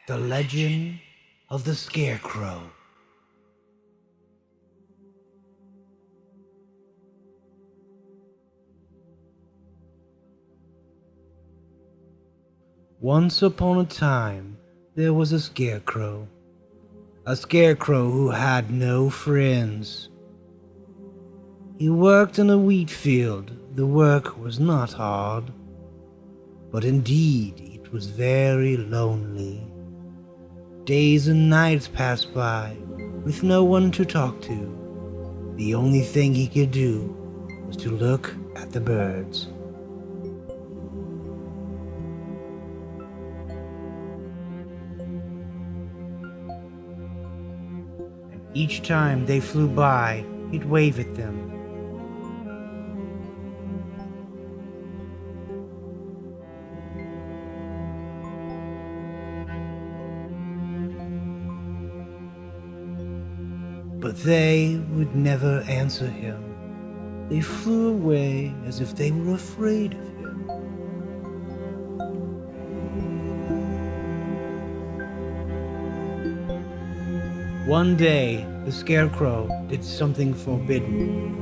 The Legend of the Scarecrow. Once upon a time, there was a scarecrow. A scarecrow who had no friends. He worked in a wheat field. The work was not hard, but indeed it was very lonely. Days and nights passed by with no one to talk to. The only thing he could do was to look at the birds. And each time they flew by, he'd wave at them. But they would never answer him. They flew away as if they were afraid of him. One day, the Scarecrow did something forbidden.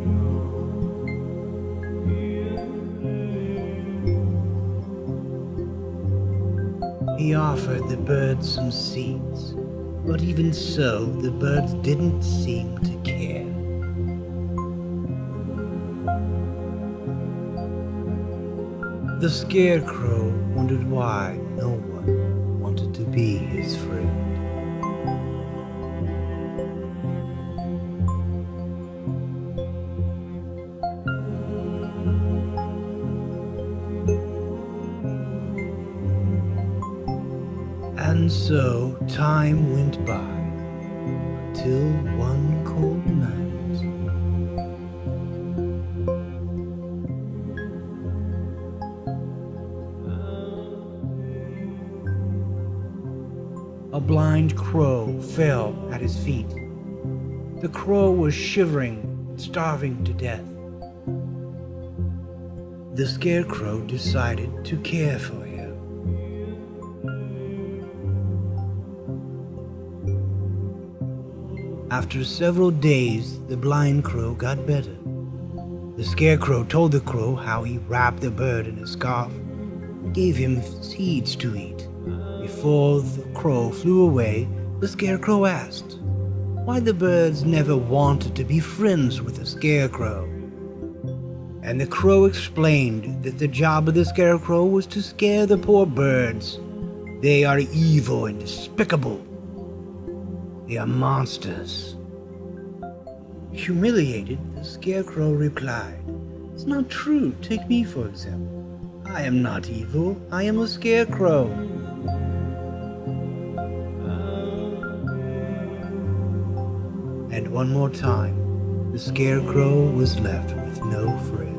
He offered the birds some seeds. But even so, the birds didn't seem to care. The Scarecrow wondered why no one wanted to be his friend. And so time went by until one cold night. A blind crow fell at his feet. The crow was shivering and starving to death. The Scarecrow decided to care for him. After several days, the blind crow got better. The Scarecrow told the crow how he wrapped the bird in a scarf and gave him seeds to eat. Before the crow flew away, the Scarecrow asked why the birds never wanted to be friends with the Scarecrow. And the crow explained that the job of the Scarecrow was to scare the poor birds. They are evil and despicable. They are monsters. Humiliated, the Scarecrow replied, "It's not true. Take me, for example. I am not evil. I am a scarecrow." And one more time, the Scarecrow was left with no friends.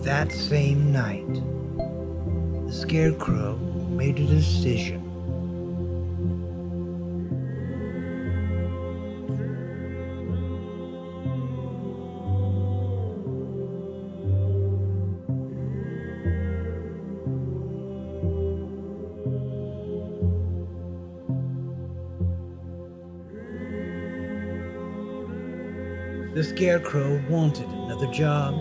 That same night, the Scarecrow made a decision. The Scarecrow wanted another job.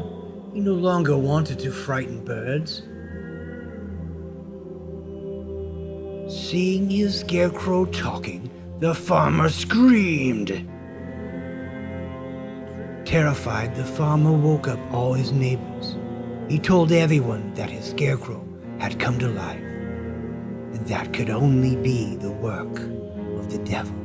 He no longer wanted to frighten birds. Seeing his Scarecrow talking, the farmer screamed. Terrified, the farmer woke up all his neighbors. He told everyone that his Scarecrow had come to life, and that could only be the work of the devil.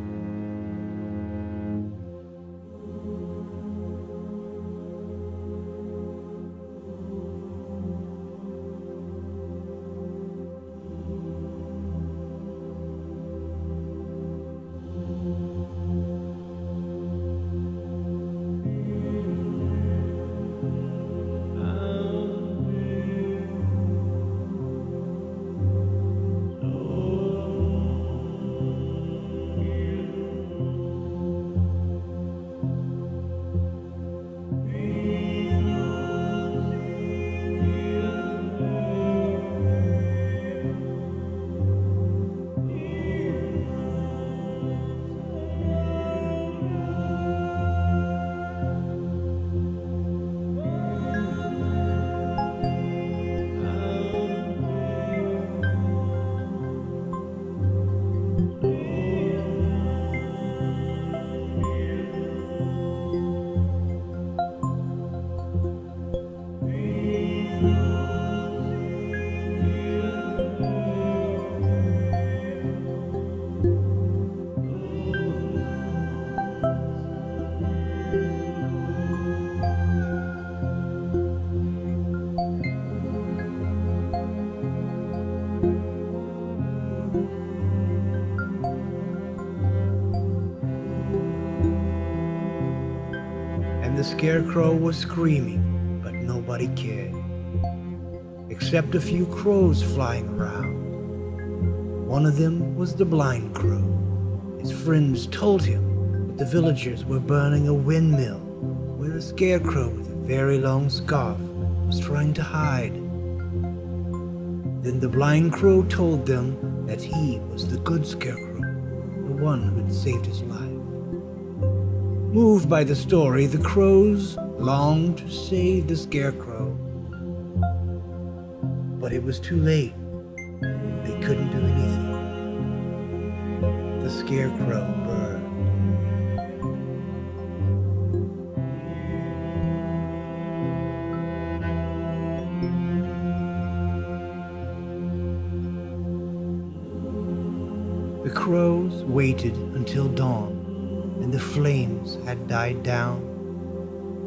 Scarecrow was screaming, but nobody cared, except a few crows flying around. One of them was the blind crow. His friends told him that the villagers were burning a windmill where a scarecrow with a very long scarf was trying to hide. Then the blind crow told them that he was the good scarecrow, the one who had saved his life. Moved by the story, the crows longed to save the scarecrow, but it was too late. They couldn't do anything. The scarecrow burned. The crows waited until dawn, and the flames had died down.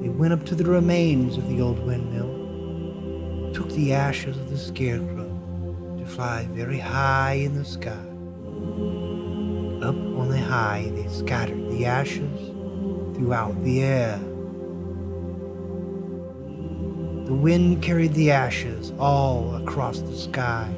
They went up to the remains of the old windmill, took the ashes of the scarecrow to fly very high in the sky. Up on the high they scattered the ashes throughout the air. The wind carried the ashes all across the sky.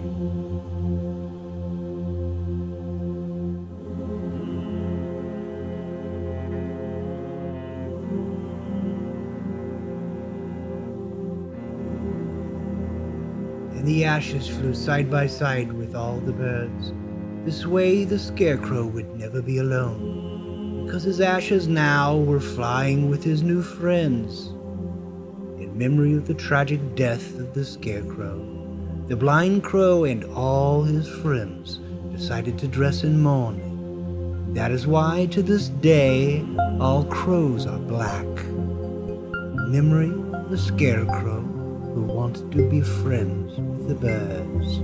And the ashes flew side by side with all the birds. This way the scarecrow would never be alone, because his ashes now were flying with his new friends. In memory of the tragic death of the scarecrow, the blind crow and all his friends decided to dress in mourning. That is why to this day all crows are black, in memory of the scarecrow who wanted to be friends with the birds.